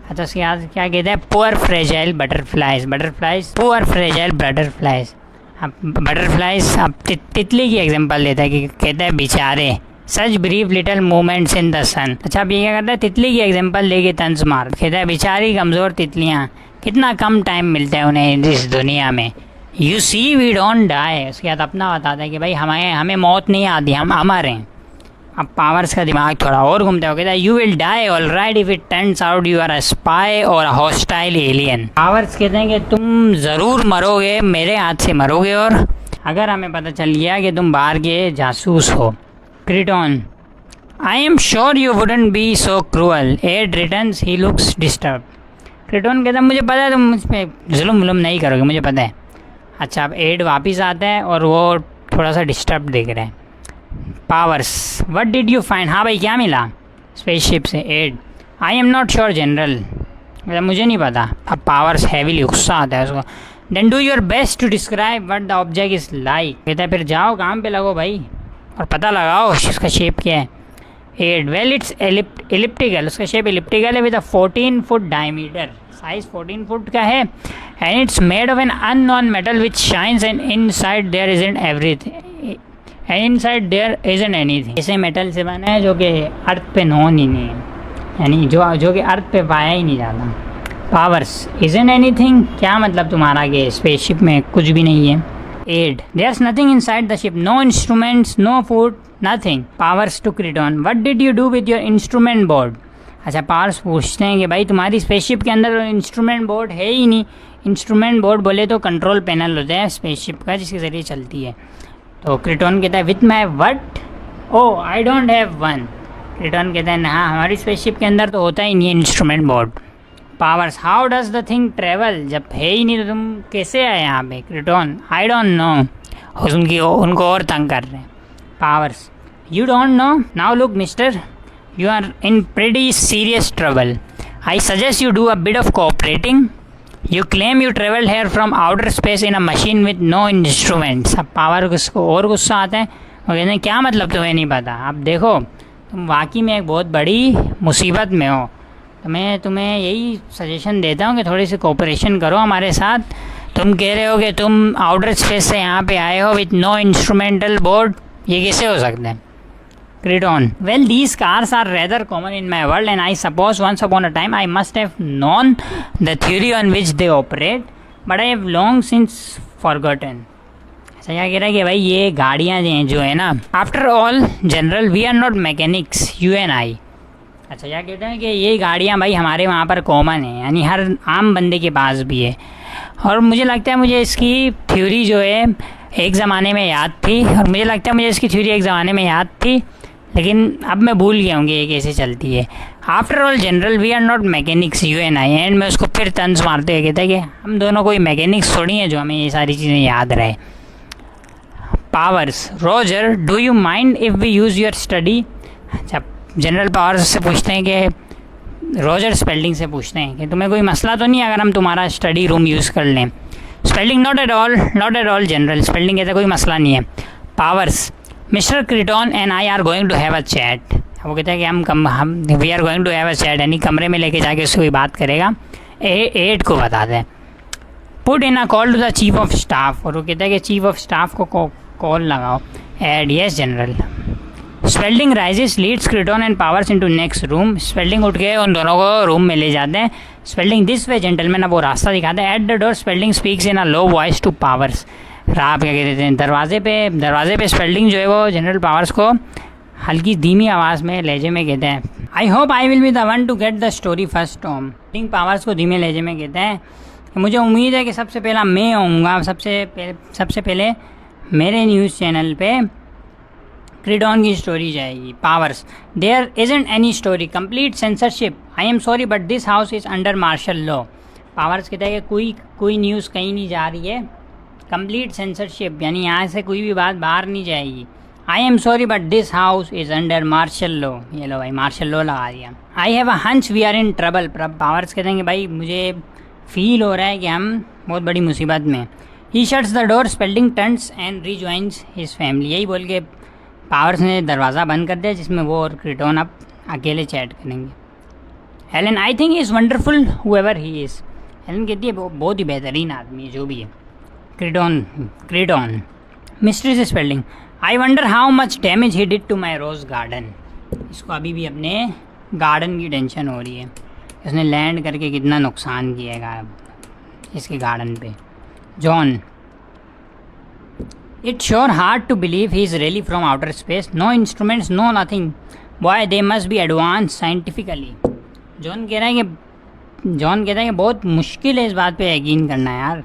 अच्छा उसके बाद क्या कहता है? Poor fragile butterflies. Butterflies poor fragile butterflies. अब बटरफ्लाइज अब तितली की एग्जांपल देता है कि कहता है बेचारे such brief little moments in the sun. अच्छा अब ये क्या करता है? तितली की एग्जांपल लेके तंज मार. कहता है बेचारी कमज़ोर तितलियाँ, कितना कम टाइम मिलता है उन्हें इस दुनिया में. You see we don't die. उसके बाद अपना बताता है कि भाई हमें मौत नहीं आती, हम अमर हैं. अब पावर्स का दिमाग थोड़ा और घूमता है. कहता है you will die all right if it turns out you are a spy or a hostile alien. Powers कहते हैं कि तुम ज़रूर मरोगे, मेरे हाथ से मरोगे, और अगर हमें पता चल गया कि तुम बाहर के जासूस हो. Kreton I am sure you wouldn't be so cruel. Ed returns he looks disturb. Kreton कहता है मुझे पता है तुम मुझ पर जुल्म नहीं करोगे, मुझे पता है. अच्छा अब एड वापस आता है और वो थोड़ा सा डिस्टर्ब दिख रहा है. Powers what did you find. हाँ भाई क्या मिला स्पेसशिप से. Ed I am not sure general. मुझे नहीं पता. अब पावर्स हैवीली गुस्सा आता है उसको. Then do your best to describe what the object is like. कहता है फिर जाओ काम पे लगो भाई और पता लगाओ उसका शेप क्या है. Ed well it's elliptical. उसका शेप एलिप्टिकल है with a 14 foot diameter. Size 14 foot का है. And it's made of an unknown metal which shines and inside there isn't everything and inside there isn't anything. ऐसे metal से बना है जो कि अर्थ पे नोन ही नहीं है, यानी जो कि अर्थ पे पाया ही नहीं जाता. Powers isn't anything. क्या मतलब तुम्हारा कि स्पेसशिप में कुछ भी नहीं है. Ed there's nothing inside the ship, no instruments, no food, nothing. Powers to Kreton what did you do with your instrument board. अच्छा पावर्स पूछते हैं कि भाई तुम्हारी स्पेसशिप के अंदर इंस्ट्रूमेंट बोर्ड है ही नहीं. इंस्ट्रूमेंट बोर्ड बोले तो कंट्रोल पैनल होता है स्पेसशिप का जिसके ज़रिए चलती है. तो क्रीटॉन कहता है with my what. Oh I don't have one. Kreton कहता है हाँ हमारी स्पेसशिप के अंदर तो होता ही नहीं है instrument board. Powers how does the thing travel. जब है ही नहीं तो तुम कैसे आए यहाँ पे. क्रीटॉन आई डोंट नो. उनको और तंग कर रहे हैं. Powers you don't know. Now look mister, you are in pretty serious trouble. I suggest you do a bit of cooperating. You claim you traveled here from outer space in a machine with no instruments. अब power को और गुस्सा आता है और कहते हैं क्या मतलब तुम्हें नहीं पता. अब देखो तुम वाकई में एक बहुत बड़ी मुसीबत में हो, तो मैं तुम्हें यही सजेशन देता हूँ कि थोड़ी सी कोऑपरेशन करो हमारे साथ. तुम कह रहे हो कि तुम आउटर स्पेस से यहाँ पे आए हो विथ नो इंस्ट्रूमेंटल बोर्ड, ये कैसे हो सकता है. Creton, well these cars are rather common in my world and I suppose once upon a time I must have known the theory on which they operate but I have long since forgotten. अच्छा क्या कह रहा है कि भाई ये गाड़ियाँ जो है ना, after all general we are not mechanics you and I. अच्छा क्या कहते हैं कि ये गाड़ियाँ भाई हमारे वहाँ पर कॉमन है, यानी हर आम बंदे के पास भी है। और मुझे लगता है मुझे इसकी थ्योरी जो है एक ज़माने में याद थी, और मुझे लगता है मुझे इसकी थ्योरी एक ज़माने में याद थी, लेकिन अब मैं भूल गया हूँ कि ये कैसे चलती है। After all general we are not mechanics you and I. And मैं उसको फिर तंज मारते हुए कहता है कि हम दोनों कोई मैकेनिक्स थोड़ी हैं जो हमें ये सारी चीज़ें याद रहे। Powers, Roger do you mind if we use your study. अच्छा जनरल पावर्स से पूछते हैं कि रोजर स्पेल्डिंग से पूछते हैं कि तुम्हें कोई मसला तो नहीं अगर हम तुम्हारा स्टडी रूम यूज़ कर लें। Spelding not at all general. Spelding कहते कोई मसला नहीं है। Powers, mister Kreton and I are going to have a chat. वो कहता है कि हम we are going to have a chat, यानी कमरे में लेके जाके उससे कोई बात करेगा। एड को बता दें। Put in a call to the chief of staff. और वो कहता है कि चीफ ऑफ स्टाफ को कॉल लगाओ। Ed yes general. Spelding rises leads Kreton and Powers into next room. Spelding उठ के उन दोनों को रूम में ले जाते हैं। स्पेल्डिंग दिस वे जेंटलमैन, अब वो रास्ता दिखाते हैं। At the door Spalding speaks in a low voice two powers. आप क्या कहते हैं, दरवाजे पे स्पेल्डिंग जो है वो जनरल पावर्स को हल्की धीमी आवाज़ में लहजे में कहते हैं। I hope I will be the one to get the story first Tom. King Powers को धीमे लहजे में कहते हैं कि मुझे उम्मीद है कि सबसे पहला मैं आऊँगा, सबसे पहले मेरे न्यूज़ चैनल पे क्रिटॉन की स्टोरी जाएगी। Powers, there isn't any story, complete censorship, I am sorry but this house is under martial law. Powers कहता है कि कोई न्यूज़ कहीं नहीं जा रही है। कंप्लीट सेंसरशिप यानी यहाँ से कोई भी बात बाहर नहीं जाएगी। I am sorry but this house is under martial law. ये लो भाई मार्शल लॉ लगा दिया। I have a hunch we are in trouble. Powers कहते हैं कि भाई मुझे फील हो रहा है कि हम बहुत बड़ी मुसीबत में। He shuts the door, Spelding turns and rejoins his family. यही बोल के पावर्स ने दरवाज़ा बंद कर दिया, जिसमें वो और क्रिटॉन अब अकेले चैट करेंगे। Helen, I think is wonderful whoever he is. Helen कहती है बहुत ही बेहतरीन आदमी है जो भी है। क्रिटॉन, मिस्ट्री से Spelding, I wonder how much damage he did to my rose garden. इसको अभी भी अपने गार्डन की टेंशन हो रही है, इसने लैंड करके कितना नुकसान किएगा इसके गार्डन पे। John, it's sure hard to believe he is really from outer space, no instruments no nothing, boy they must be advance scientifically. John कहता है कि बहुत मुश्किल है इस बात पे यकीन करना यार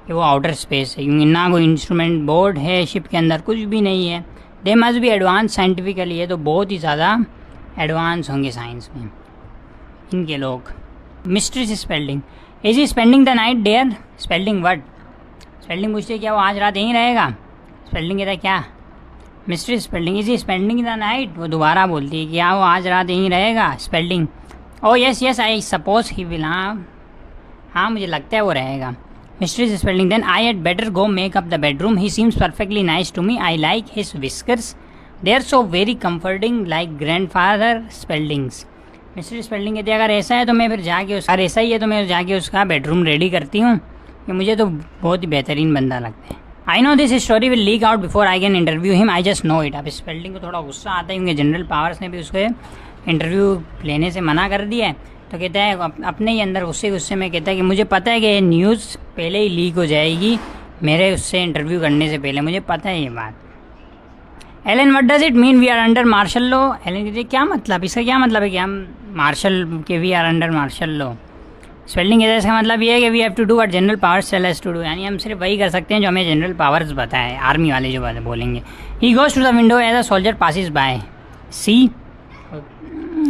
कि वो आउटर स्पेस है, क्योंकि ना कोई इंस्ट्रूमेंट बोर्ड है शिप के अंदर, कुछ भी नहीं है। दे मस्ट बी एडवांस साइंटिफिकली है, तो बहुत ही ज़्यादा एडवांस होंगे साइंस में इनके लोग। मिस्ट्री से Spelding, is he spending the night there. Spelding word, Spelding पूछते क्या वो आज रात यहीं रहेगा। स्पेल्डिंग कहता है क्या। Mystery Spalding, is he spending the night. वो दोबारा बोलती है कि क्या वो आज रात यहीं रहेगा। Spalding, oh yes I suppose he will. हाँ मुझे लगता है वो रहेगा। Mystery Spalding, then I had better go make up the bedroom, he seems perfectly nice to me, I like his whiskers, they are so very comforting like grandfather. Spaldings, mystery Spalding कहती है अगर ऐसा है तो मैं फिर जाके उसका बेडरूम रेडी करती हूँ, कि मुझे तो बहुत ही बेहतरीन बंदा लगता है। I know this story will leak out before I can interview him, I just know it. अब स्पेल्डिंग को थोड़ा गुस्सा आता है क्योंकि जनरल पावर्स ने भी उसको इंटरव्यू लेने से मना कर दिया है, तो कहता है अपने ही अंदर गुस्से में कहता है कि मुझे पता है कि ये न्यूज़ पहले ही लीक हो जाएगी मेरे उससे इंटरव्यू करने से पहले, मुझे पता है ये बात। Allen, what does it mean we are under martial law. Allen कहती है क्या मतलब, इसका क्या मतलब है कि हम मार्शल के we are under martial law. Spalding कहता है इसका मतलब ये है कि we have to do what general powers tell us to do, यानी हम सिर्फ वही कर सकते हैं जो हमें जनरल पावर्स बताए, आर्मी वाले जो बोलेंगे। He goes to the window as a soldier passes by, see.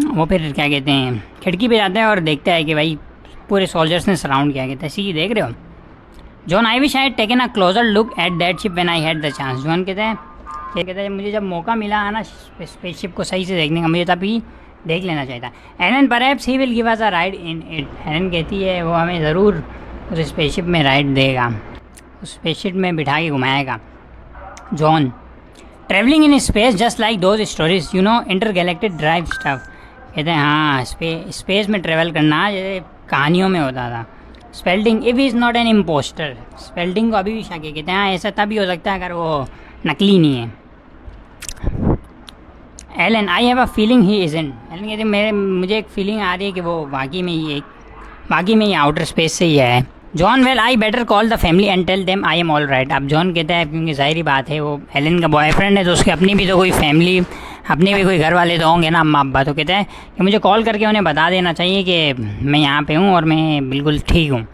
वो फिर क्या कहते हैं खिड़की पे जाता है और देखता है कि भाई पूरे सोल्जर्स ने सराउंड किया। कहता है सी देख रहे हो। John, I wish I had taken a closure look at that ship when I had the chance. John कहता है मुझे जब मौका मिला है ना स्पेसशिप को सही से देखने का, मुझे तभी देख लेना चाहिए था। Allen, perhaps he will give us a ride in it. Allen कहती है वो हमें ज़रूर उस स्पेसशिप में राइड देगा, उस स्पेसशिप में बिठा के घुमाएगा। John, travelling in space just like those stories you know intergalactic drive stuff. कहते हैं हाँ स्पेस में ट्रेवल करना जैसे कहानियों में होता था। Spalding, if is not an impostor. Spalding को अभी भी शाके कहते हैं हाँ ऐसा तभी हो सकता है अगर वो नकली नहीं है। Elon, I have a feeling he isn't. Allen कहते मुझे एक फीलिंग आ रही है कि वो बाकी में ही आउटर स्पेस से ही है। John well I better call the family and tell them I am all right. अब जॉन कहता है क्योंकि ज़ाहिरी बात है वो हेलेन का बॉयफ्रेंड है तो उसकी अपनी भी तो कोई फैमिली, अपने भी कोई घर वाले तो होंगे ना, अम्मा अब्बा। तो कहता है कि मुझे कॉल करके उन्हें बता देना चाहिए कि मैं यहाँ पे हूँ और मैं बिल्कुल ठीक हूँ।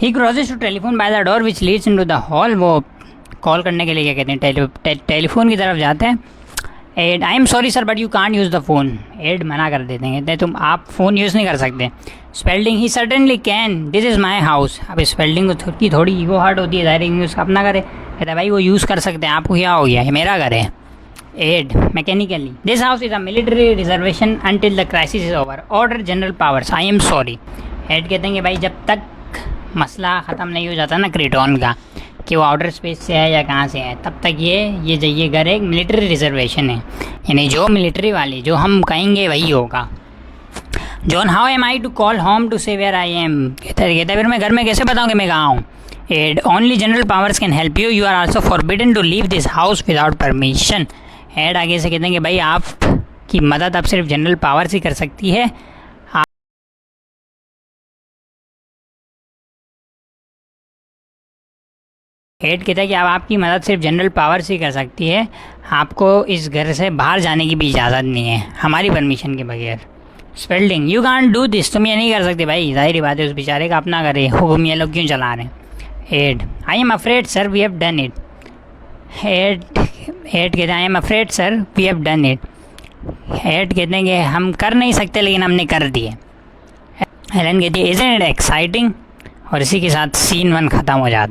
He crosses to telephone by the door which leads into the hall. वो कॉल करने के लिए क्या कहते हैं टेलीफोन की तरफ जाते हैं। Ed I am sorry sir but you can't use the phone. Ed मना कर देते हैं, कहते हैं तुम आप फ़ोन यूज़ नहीं कर सकते। Spalding he certainly can, this is my house. अब स्पेल्डिंग की थोड़ी ईगो हर्ट होती है, ज़ाहिर यूज़ अपना करे, कहता है भाई वो यूज़ कर सकते हैं, आपको क्या हो गया, ये मेरा घर है। Ed mechanically this house is a military reservation until the crisis is over, order general powers I am sorry. Ed कहते हैं कि भाई जब तक मसला ख़त्म नहीं हो जाता ना क्रीटॉन का कि वो आउटर स्पेस से है या कहाँ से है, तब तक ये घर एक मिलिट्री रिजर्वेशन है, यानी जो मिलिट्री वाली जो हम कहेंगे वही होगा। John how am I to call home to say where I am. कहता है फिर मैं घर में कैसे बताऊँ कि मैं कहाँ हूँ। Ed only general powers can help you, you are also forbidden to leave this house without permission. Ed आगे से कहते हैं कि भाई आपकी मदद अब सिर्फ जनरल पावर्स ही कर सकती है। हेड कहता है कि अब आपकी मदद सिर्फ जनरल पावर से कर सकती है, आपको इस घर से बाहर जाने की भी इजाज़त नहीं है हमारी परमिशन के बगैर। Spalding you can't do this, तुम ये नहीं कर सकते भाई, ज़ाहिर बात है उस बेचारे का अपना घर है, हुक्म ये लोग क्यों चला रहे हैं। Ed I am afraid sir we have done it. Ed कहते हैं I am afraid sir we have done it. Ed कहते हैं कि हम कर नहीं सकते लेकिन हमने कर दिए। हेलेन कहती है इज़न्ट इट एक्साइटिंग, और इसी के साथ सीन 1 ख़त्म हो जाते हैं।